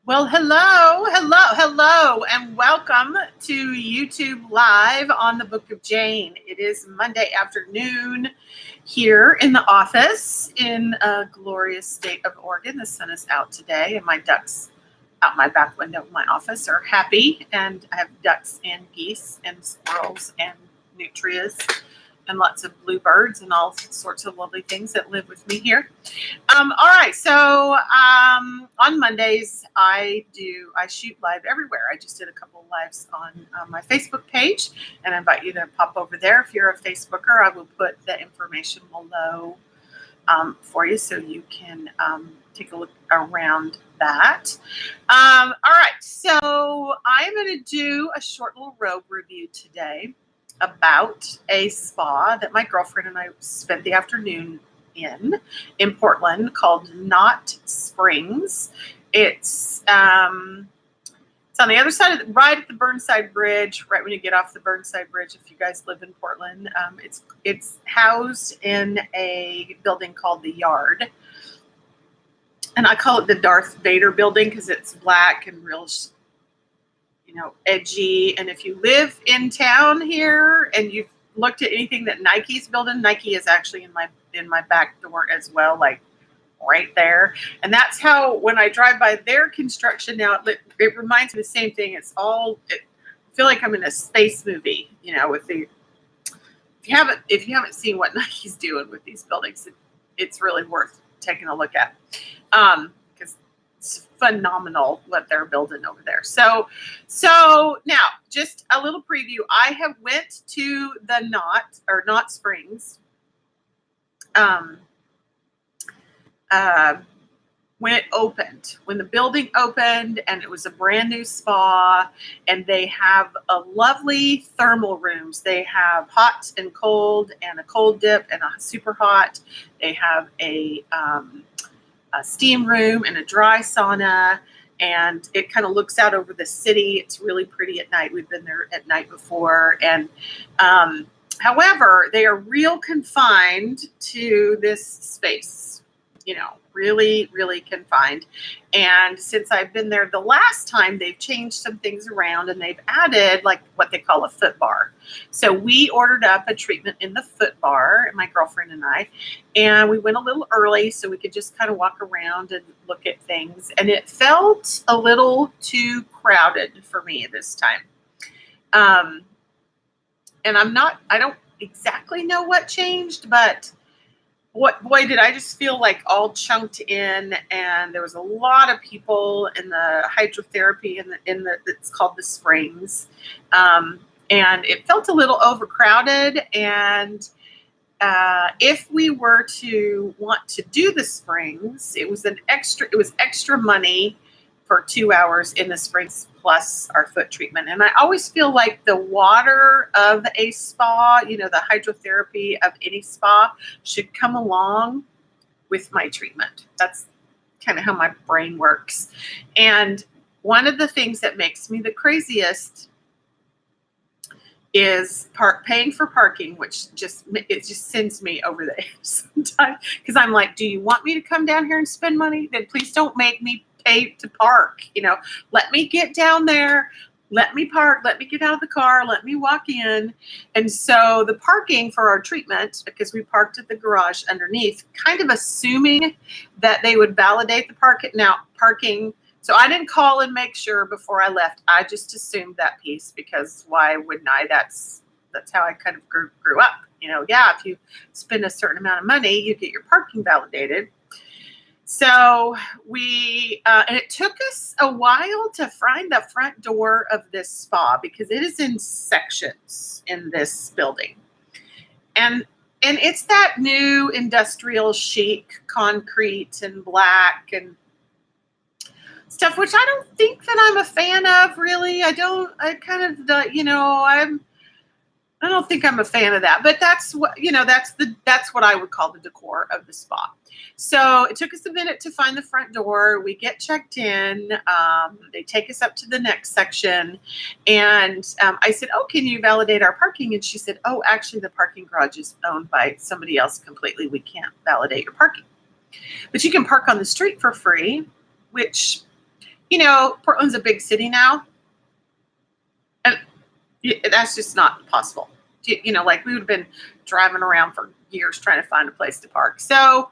Well, hello, and welcome to YouTube Live on the Book of Jane. It is Monday afternoon here in the office in a glorious state of Oregon. The sun is out today, and my ducks out my back window of my office are happy, and I have ducks and geese and squirrels and nutrias and lots of bluebirds and all sorts of lovely things that live with me here. All right, so on Mondays I shoot live everywhere. I just did a couple of lives on my Facebook page, and I invite you to pop over there. If you're a Facebooker, I will put the information below for you so you can take a look around that. All right, so I'm going to do a short little robe review today about a spa that my girlfriend and I spent the afternoon in Portland called Knot Springs. It's on the other side of right at the Burnside Bridge, right when you get off the Burnside Bridge. If you guys live in Portland, it's housed in a building called the Yard, and I call it the Darth Vader building because it's black and real, edgy. And if you live in town here and you've looked at anything that Nike's building, Nike is actually in my back door as well, like right there. And that's how, when I drive by their construction now, it reminds me of the same thing. I feel like I'm in a space movie, with the, if you haven't seen what Nike's doing with these buildings, it's really worth taking a look at. Because it's phenomenal what they're building over there. So now just a little preview. I have went to the Knot Springs when the building opened, and it was a brand new spa, and they have a lovely thermal rooms. They have hot and cold and a cold dip and a super hot. They have a steam room and a dry sauna, and it kind of looks out over the city. It's really pretty at night. We've been there at night before, and however, they are real confined to this space, really, really confined. And since I've been there the last time, they've changed some things around, and they've added like what they call a foot bar. So we ordered up a treatment in the foot bar, my girlfriend and I, and we went a little early so we could just kind of walk around and look at things. And it felt a little too crowded for me this time. And I don't exactly know what changed, but boy, did I just feel like all chunked in, and there was a lot of people in the hydrotherapy it's called the Springs. And it felt a little overcrowded. And if we were to want to do the Springs, it was extra money for 2 hours in the Springs plus our foot treatment. And I always feel like the water of a spa, the hydrotherapy of any spa, should come along with my treatment. That's kind of how my brain works. And one of the things that makes me the craziest is paying for parking, which just sends me over the edge sometimes, because I'm like, do you want me to come down here and spend money? Then please don't make me pay to park. Let me get down there, let me park, let me get out of the car, let me walk in. And so the parking for our treatment, because we parked at the garage underneath, kind of assuming that they would validate the parking. So I didn't call and make sure before I left. I just assumed that piece, because why wouldn't I? That's how I kind of grew up. If you spend a certain amount of money, you get your parking validated. So and it took us a while to find the front door of this spa, because it is in sections in this building. And it's that new industrial chic concrete and black and stuff, which I don't think that I'm a fan of, really. I don't think I'm a fan of that, but that's what I would call the decor of the spa. So it took us a minute to find the front door. We get checked in. They take us up to the next section, and I said, "Oh, can you validate our parking?" And she said, "Oh, actually, the parking garage is owned by somebody else completely. We can't validate your parking, but you can park on the street for free," which, Portland's a big city now, and that's just not possible. Like we would have been driving around for years trying to find a place to park. So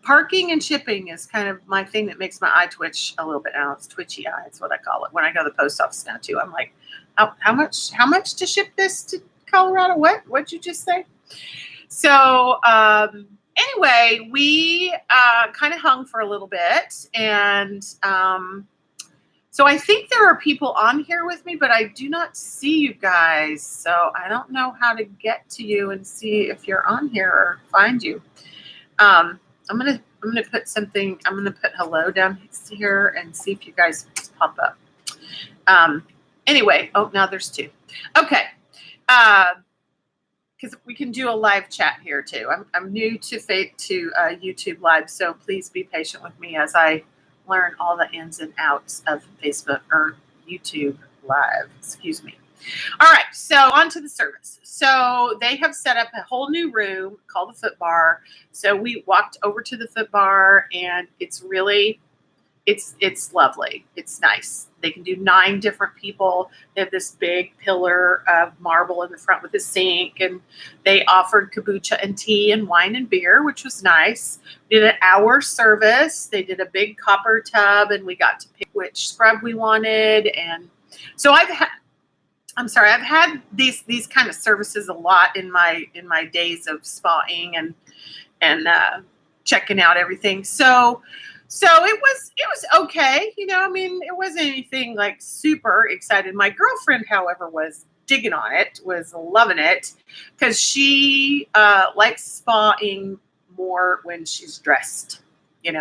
parking and shipping is kind of my thing that makes my eye twitch a little bit now. It's twitchy eye. It's what I call it. When I go to the post office now too, I'm like, how much to ship this to Colorado? What'd you just say? So anyway, we kind of hung for a little bit, and so I think there are people on here with me, but I do not see you guys. So I don't know how to get to you and see if you're on here or find you. I'm gonna put something. I'm gonna put hello down here and see if you guys pop up. Anyway, now there's two. Okay, because we can do a live chat here too. I'm new to YouTube Live, so please be patient with me as I learn all the ins and outs of Facebook or YouTube Live. Excuse me. All right, so on to the service. So they have set up a whole new room called the Foot Bar. So we walked over to the Foot Bar, and it's really, it's lovely. It's nice. They can do 9 different people. They have this big pillar of marble in the front with a sink, and they offered kombucha and tea and wine and beer, which was nice. We did an hour service. They did a big copper tub, and we got to pick which scrub we wanted. And so I've had these kind of services a lot in my days of spa'ing and checking out everything. So it was okay. It wasn't anything like super excited. My girlfriend, however, was digging on it, was loving it, because she likes spa'ing more when she's dressed. And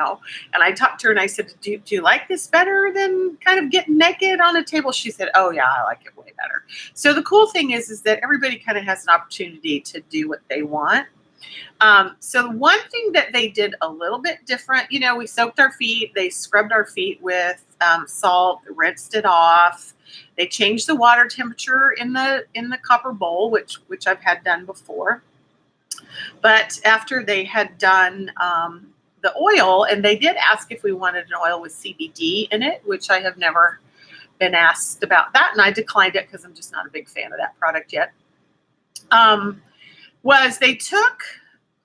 I talked to her and I said, do you like this better than kind of getting naked on a table? She said, oh yeah, I like it way better. So the cool thing is that everybody kind of has an opportunity to do what they want. So one thing that they did a little bit different, we soaked our feet, they scrubbed our feet with salt, rinsed it off. They changed the water temperature in the copper bowl, which I've had done before. But after they had done the oil, and they did ask if we wanted an oil with CBD in it, which I have never been asked about that, and I declined it because I'm just not a big fan of that product yet. Was they took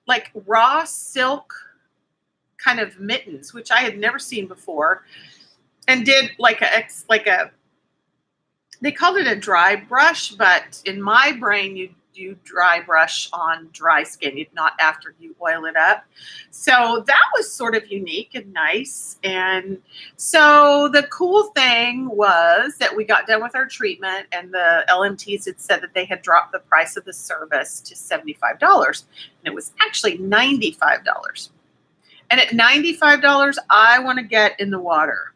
like raw silk kind of mittens, which I had never seen before, and did they called it a dry brush, but in my brain you dry brush on dry skin, not after you oil it up. So that was sort of unique and nice. And so the cool thing was that we got done with our treatment, and the LMTs had said that they had dropped the price of the service to $75, and it was actually $95. And at $95, I want to get in the water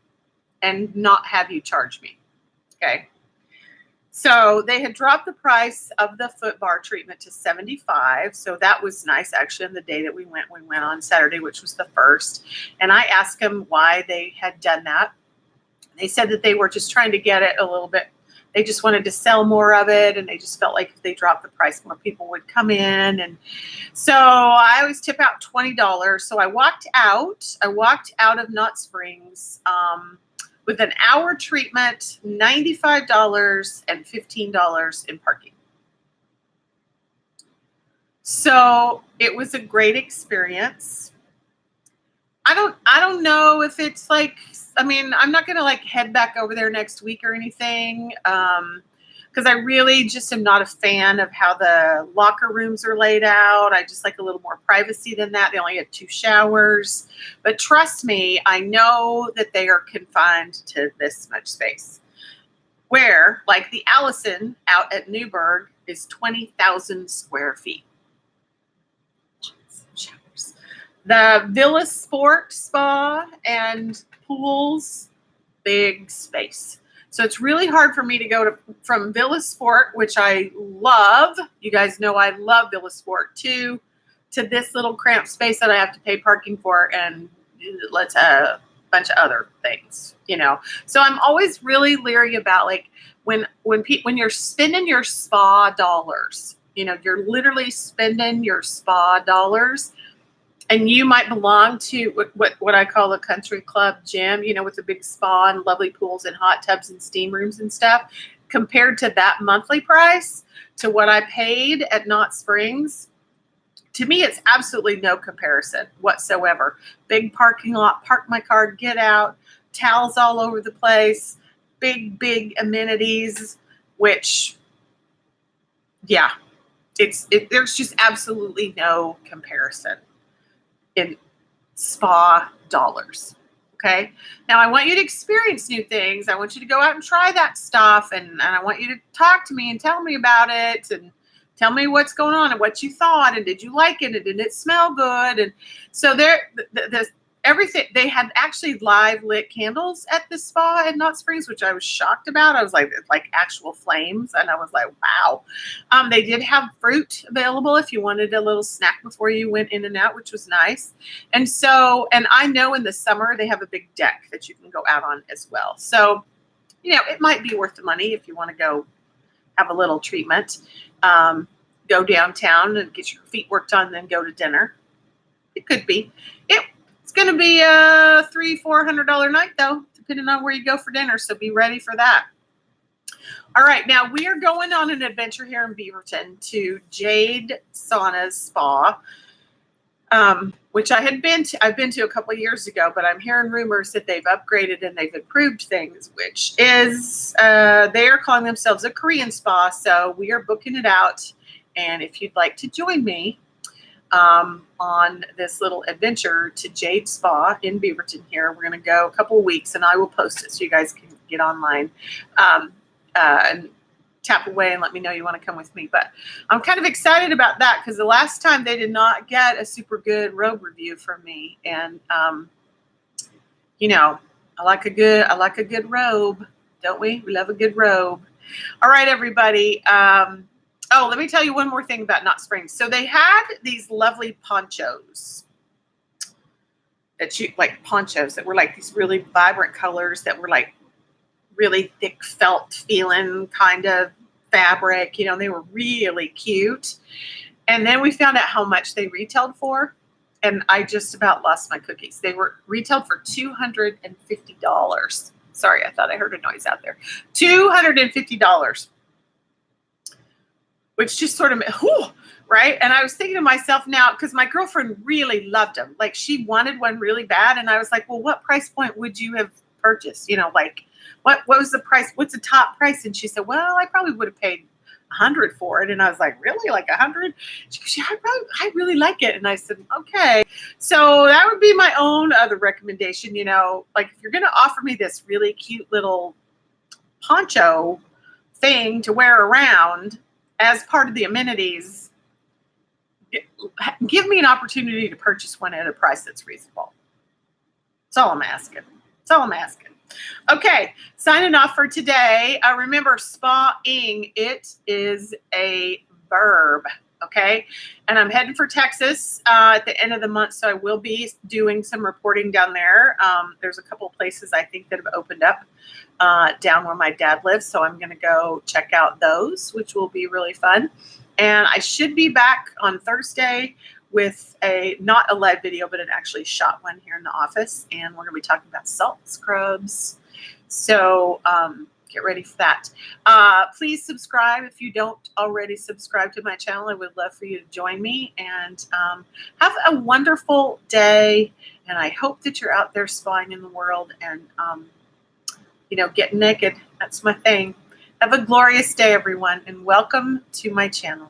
and not have you charge me. Okay. So they had dropped the price of the Foot Bar treatment to $75. So that was nice. Actually, on the day that we went on Saturday, which was the 1st. And I asked them why they had done that. They said that they were just trying to get it a little bit. They just wanted to sell more of it. And they just felt like if they dropped the price, more people would come in. And so I always tip out $20. So I walked out of Knott Springs, with an hour treatment, $95 and $15 in parking. So it was a great experience. I don't know if it's like, I'm not going to like head back over there next week or anything. Because I really just am not a fan of how the locker rooms are laid out. I just like a little more privacy than that. They only had 2 showers. But trust me, I know that they are confined to this much space. Where, like the Allison out at Newburgh, is 20,000 square feet. Showers. The Villa Sport Spa and pools, big space. So it's really hard for me to go from Villa Sport, which I love. You guys know I love Villa Sport too, to this little cramped space that I have to pay parking for, and let's a bunch of other things, So I'm always really leery about like when you're spending your spa dollars, you're literally spending your spa dollars, and you might belong to what I call a country club gym, you know, with a big spa and lovely pools and hot tubs and steam rooms and stuff, compared to that monthly price to what I paid at Knott Springs, to me, it's absolutely no comparison whatsoever. Big parking lot, park my car, get out, towels all over the place, big amenities, which, yeah, there's just absolutely no comparison in spa dollars. Okay. Now I want you to experience new things. I want you to go out and try that stuff, and I want you to talk to me and tell me about it and tell me what's going on and what you thought, and did you like it, and did it smell good? And so everything, they had actually live lit candles at the spa at Knott Springs, which I was shocked about. I was like actual flames, and I was like, wow. They did have fruit available if you wanted a little snack before you went in and out, which was nice. And I know in the summer they have a big deck that you can go out on as well. So, you know, it might be worth the money if you want to go have a little treatment. Go downtown and get your feet worked on, then go to dinner. It could be. It's going to be a $300-400 night, though, depending on where you go for dinner. So be ready for that. All right. Now we are going on an adventure here in Beaverton to Jade Sauna's Spa, which I've been to a couple of years ago, but I'm hearing rumors that they've upgraded and they've improved things, which is they are calling themselves a Korean spa. So we are booking it out. And if you'd like to join me on this little adventure to Jade Spa in Beaverton here, we're going to go a couple of weeks, and I will post it so you guys can get online and tap away and let me know you want to come with me. But I'm kind of excited about that because the last time they did not get a super good Robe review from me. And, you know, I like a good robe, don't we? We love a good robe. All right, everybody. Oh, let me tell you one more thing about Knott Springs. So they had these lovely ponchos that were like these really vibrant colors that were like really thick felt feeling kind of fabric. You know, they were really cute. And then we found out how much they retailed for, and I just about lost my cookies. They were retailed for $250. Sorry, I thought I heard a noise out there. $250. Which just sort of, whew, right? And I was thinking to myself now, because my girlfriend really loved them. Like, she wanted one really bad. And I was like, well, what price point would you have purchased? You know, like, what was the price? What's the top price? And she said, well, I probably would have paid $100 for it. And I was like, really? Like $100? She goes, yeah, I really like it. And I said, okay. So that would be my own other recommendation. You know, like, if you're going to offer me this really cute little poncho thing to wear around as part of the amenities, give me an opportunity to purchase one at a price that's reasonable. That's all I'm asking. Okay, signing off for today. Remember, spa-ing, it is a verb, okay? And I'm heading for Texas at the end of the month, so I will be doing some reporting down there. There's a couple of places I think that have opened up down where my dad lives, so I'm going to go check out those, which will be really fun. And I should be back on Thursday with not a live video, but an actually shot one here in the office, and we're going to be talking about salt scrubs. So get ready for that. Please subscribe if you don't already subscribe to my channel. I would love for you to join me, and have a wonderful day. And I hope that you're out there spying in the world and you know, getting naked. That's my thing. Have a glorious day, everyone, and welcome to my channel.